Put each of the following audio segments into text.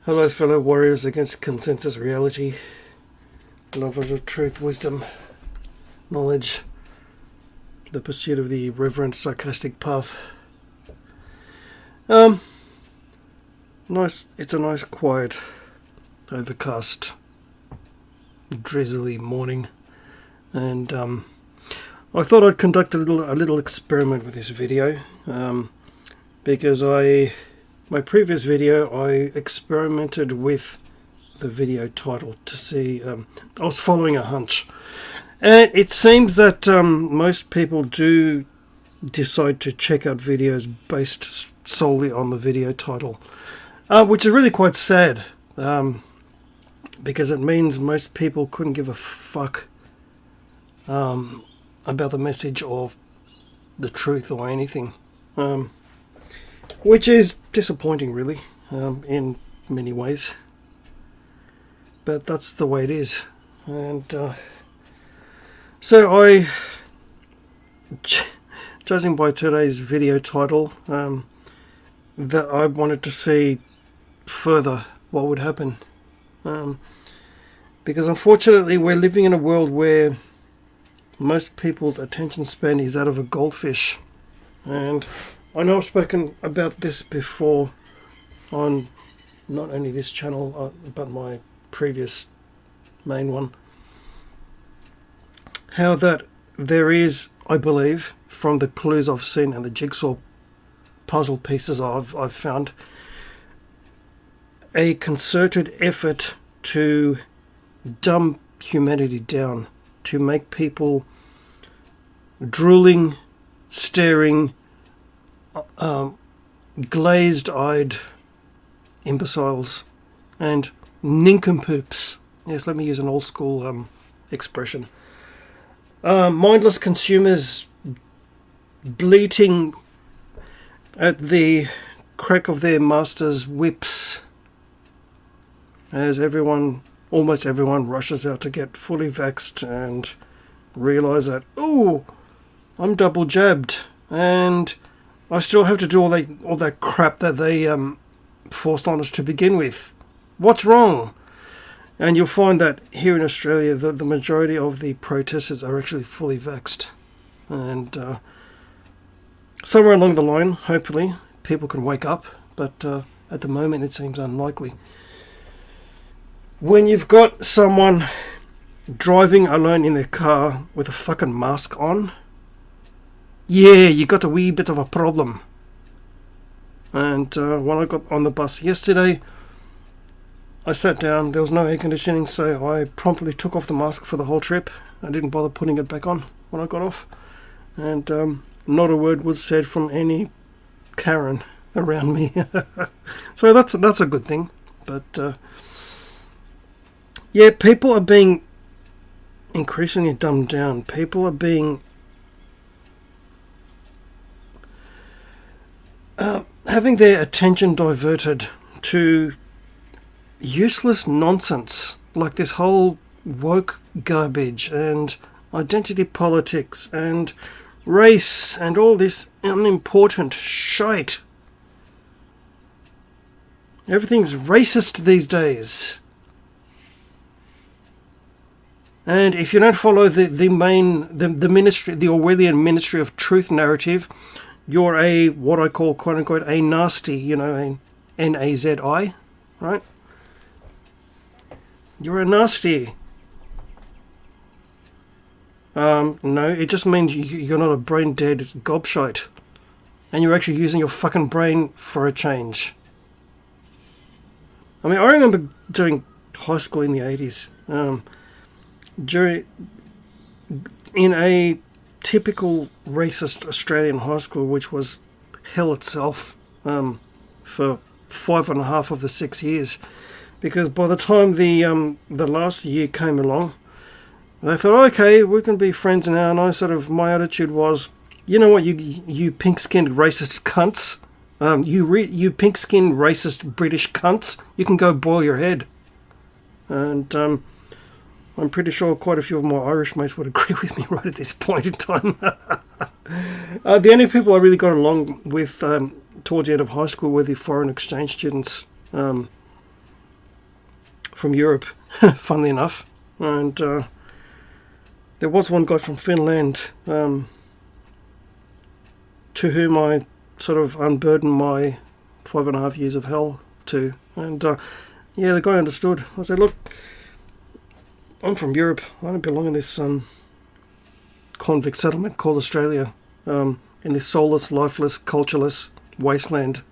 Hello, fellow warriors against consensus reality, lovers of truth, wisdom, knowledge, the pursuit of the reverent sarcastic path. Nice. It's a nice, quiet, overcast, drizzly morning, and I thought I'd conduct a little experiment with this video, because my previous video I experimented with the video title to see. I was following a hunch, and it seems that most people do decide to check out videos based solely on the video title, which is really quite sad, because it means most people couldn't give a fuck about the message or the truth or anything, which is disappointing, really, in many ways. But that's the way it is, and so judging by today's video title, that I wanted to see further what would happen, because unfortunately we're living in a world where most people's attention span is that of a goldfish, and I know I've spoken about this before on not only this channel but my previous main one, how that there is, I believe, from the clues I've seen and the jigsaw puzzle pieces I've found, a concerted effort to dumb humanity down, to make people drooling, staring, glazed-eyed imbeciles and nincompoops. Yes, let me use an old-school expression. Mindless consumers bleating at the crack of their masters' whips as almost everyone rushes out to get fully vaxxed and realise that, oh, I'm double jabbed and I still have to do all that crap that they forced on us to begin with. What's wrong? And you'll find that here in Australia, the majority of the protesters are actually fully vaxxed. And somewhere along the line, hopefully, people can wake up. But at the moment, it seems unlikely. When you've got someone driving alone in their car with a fucking mask on, yeah, you got a wee bit of a problem. And when I got on the bus yesterday, I sat down. There was no air conditioning, so I promptly took off the mask for the whole trip. I didn't bother putting it back on when I got off. And not a word was said from any Karen around me. So that's a good thing. But yeah, people are being increasingly dumbed down. People are being having their attention diverted to useless nonsense like this whole woke garbage and identity politics and race and all this unimportant shite. Everything's racist these days. And if you don't follow the ministry, the Orwellian Ministry of Truth narrative, you're a, what I call, quote unquote, a nasty, a Nazi, right? You're a nasty. No, it just means you're not a brain-dead gobshite. And you're actually using your fucking brain for a change. I mean, I remember doing high school in the 80s. In a typical racist Australian high school, which was hell itself for 5.5 of the 6 years. Because by the time the last year came along, they thought, okay, we can be friends now. And my attitude was, you know what, you pink-skinned racist cunts, you pink-skinned racist British cunts, you can go boil your head. And I'm pretty sure quite a few of my Irish mates would agree with me right at this point in time. The only people I really got along with towards the end of high school were the foreign exchange students. from Europe, funnily enough. And there was one guy from Finland to whom I sort of unburdened my 5.5 years of hell to. And yeah, the guy understood. I said, look, I'm from Europe. I don't belong in this convict settlement called Australia, in this soulless, lifeless, cultureless wasteland,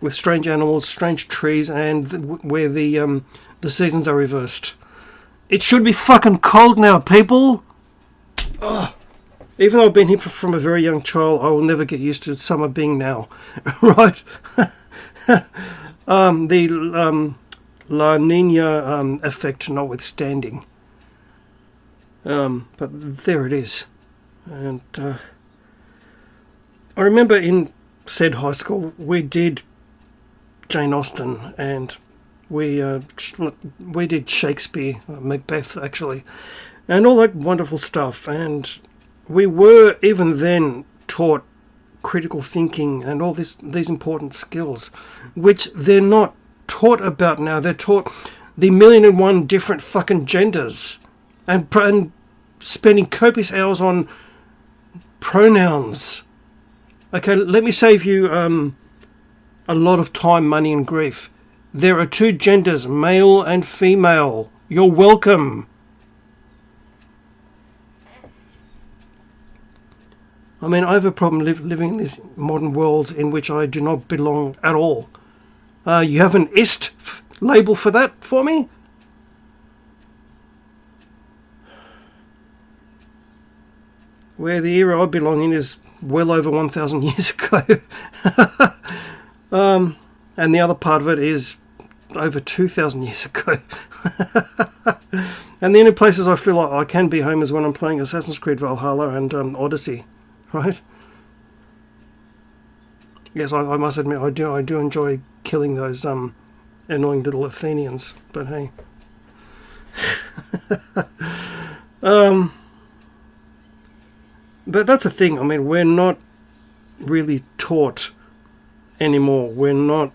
with strange animals, strange trees, and where the seasons are reversed. It should be fucking cold now, people. Ugh. Even though I've been here from a very young child, I will never get used to summer being now, right? The La Nina effect notwithstanding. But there it is. And I remember in said high school, we did Jane Austen, and we did Shakespeare, Macbeth actually, and all that wonderful stuff. And we were even then taught critical thinking and all these important skills, which they're not taught about now. They're taught the 1,000,001 different fucking genders, and spending copious hours on pronouns. Okay, let me save you a lot of time, money, and grief. There are 2 genders, male and female. You're welcome. I mean, I have a problem living in this modern world in which I do not belong at all. You have an ist label for that for me? Where the era I belong in is well over 1,000 years ago. And the other part of it is over 2,000 years ago. And the only places I feel like I can be home is when I'm playing Assassin's Creed Valhalla and Odyssey. Right? Yes, I must admit I do enjoy killing those annoying little Athenians. But hey, but that's the thing. I mean, we're not really taught anymore. We're not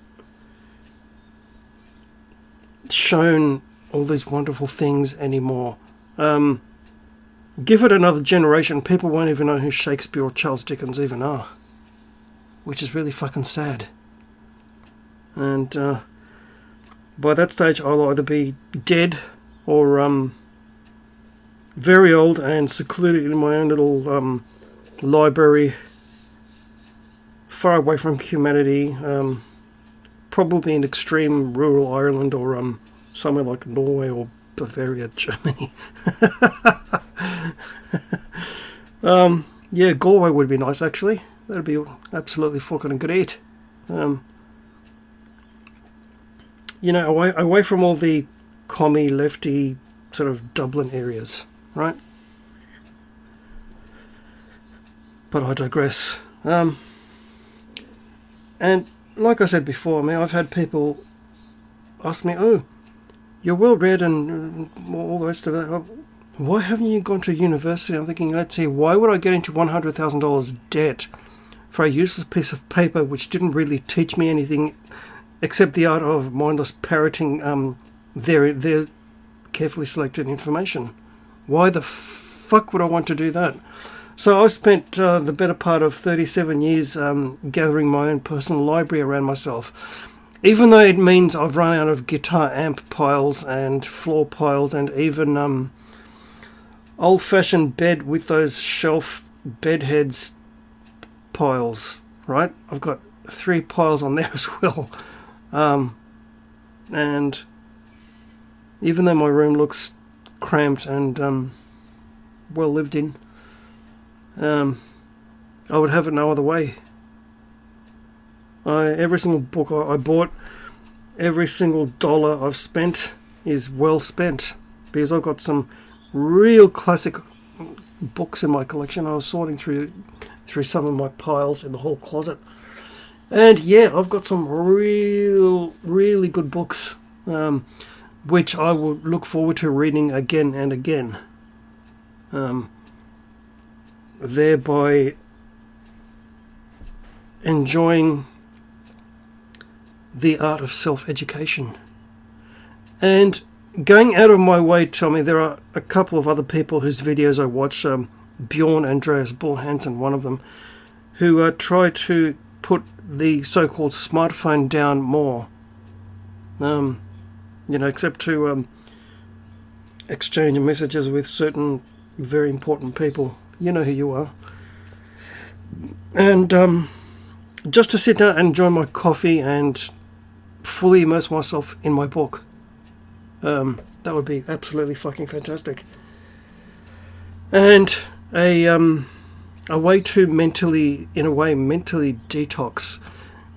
shown all these wonderful things anymore. Give it another generation, people won't even know who Shakespeare or Charles Dickens even are, which is really fucking sad. And by that stage, I'll either be dead or very old and secluded in my own little library, far away from humanity, probably in extreme rural Ireland or somewhere like Norway or Bavaria, Germany. Yeah, Galway would be nice actually. That'd be absolutely fucking great. You know, away from all the commie, lefty sort of Dublin areas, right? But I digress. And like I said before, I mean, I've had people ask me, "Oh, you're well read and all the rest of that. Why haven't you gone to university?" I'm thinking, let's see, why would I get into $100,000 debt for a useless piece of paper which didn't really teach me anything except the art of mindless parroting their carefully selected information? Why the fuck would I want to do that? So I've spent the better part of 37 years gathering my own personal library around myself. Even though it means I've run out of guitar amp piles and floor piles and even old-fashioned bed with those shelf bed heads piles, right? I've got 3 piles on there as well. And even though my room looks cramped and well lived in, I would have it no other way. Every single book I bought, every single dollar I've spent is well spent, because I've got some real classic books in my collection. I was sorting through some of my piles in the hall closet, and yeah, I've got some really good books, which I will look forward to reading again and again, thereby enjoying the art of self-education. And going out of my way, Tommy, there are a couple of other people whose videos I watch, Bjorn Andreas Borhansen, one of them, who try to put the so-called smartphone down more. Except to exchange messages with certain very important people. You know who you are. And just to sit down and enjoy my coffee and fully immerse myself in my book. That would be absolutely fucking fantastic. And a way to mentally detox,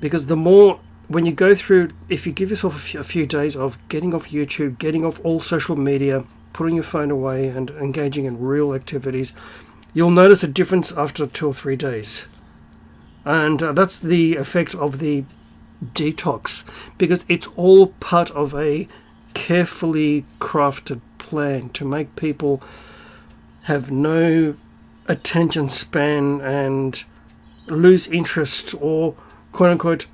because the more, when you go through, if you give yourself a few days of getting off YouTube, getting off all social media, putting your phone away and engaging in real activities, you'll notice a difference after 2 or 3 days. And that's the effect of the detox, because it's all part of a carefully crafted plan to make people have no attention span and lose interest or quote-unquote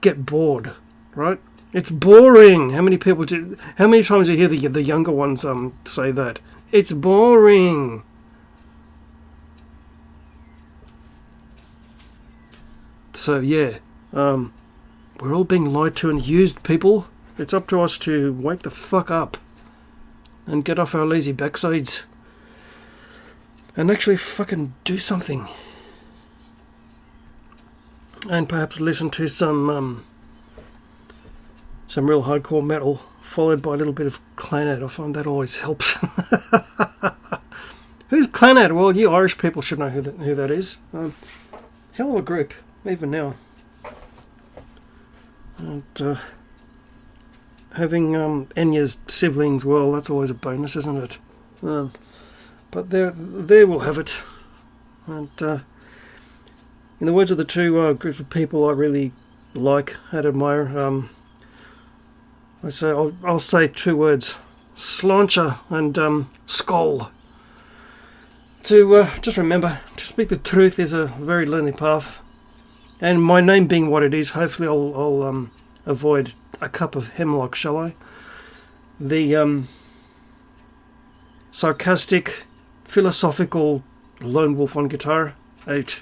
get bored, right? It's boring. How many times do you hear the younger ones say that? It's boring. So yeah, we're all being lied to and used, people. It's up to us to wake the fuck up and get off our lazy backsides and actually fucking do something. And perhaps listen to some real hardcore metal, followed by a little bit of Clanad. I find that always helps. Who's Clanad? Well, you Irish people should know who that is. Hell of a group, even now. And having Enya's siblings, well, that's always a bonus, isn't it? But there we'll have it. And in the words of the two groups of people I really like and admire, I'll say 2 words: sláinte and skål. To just remember, to speak the truth is a very lonely path. And my name being what it is, hopefully I'll avoid a cup of hemlock, shall I? The sarcastic, philosophical lone wolf on guitar. Out.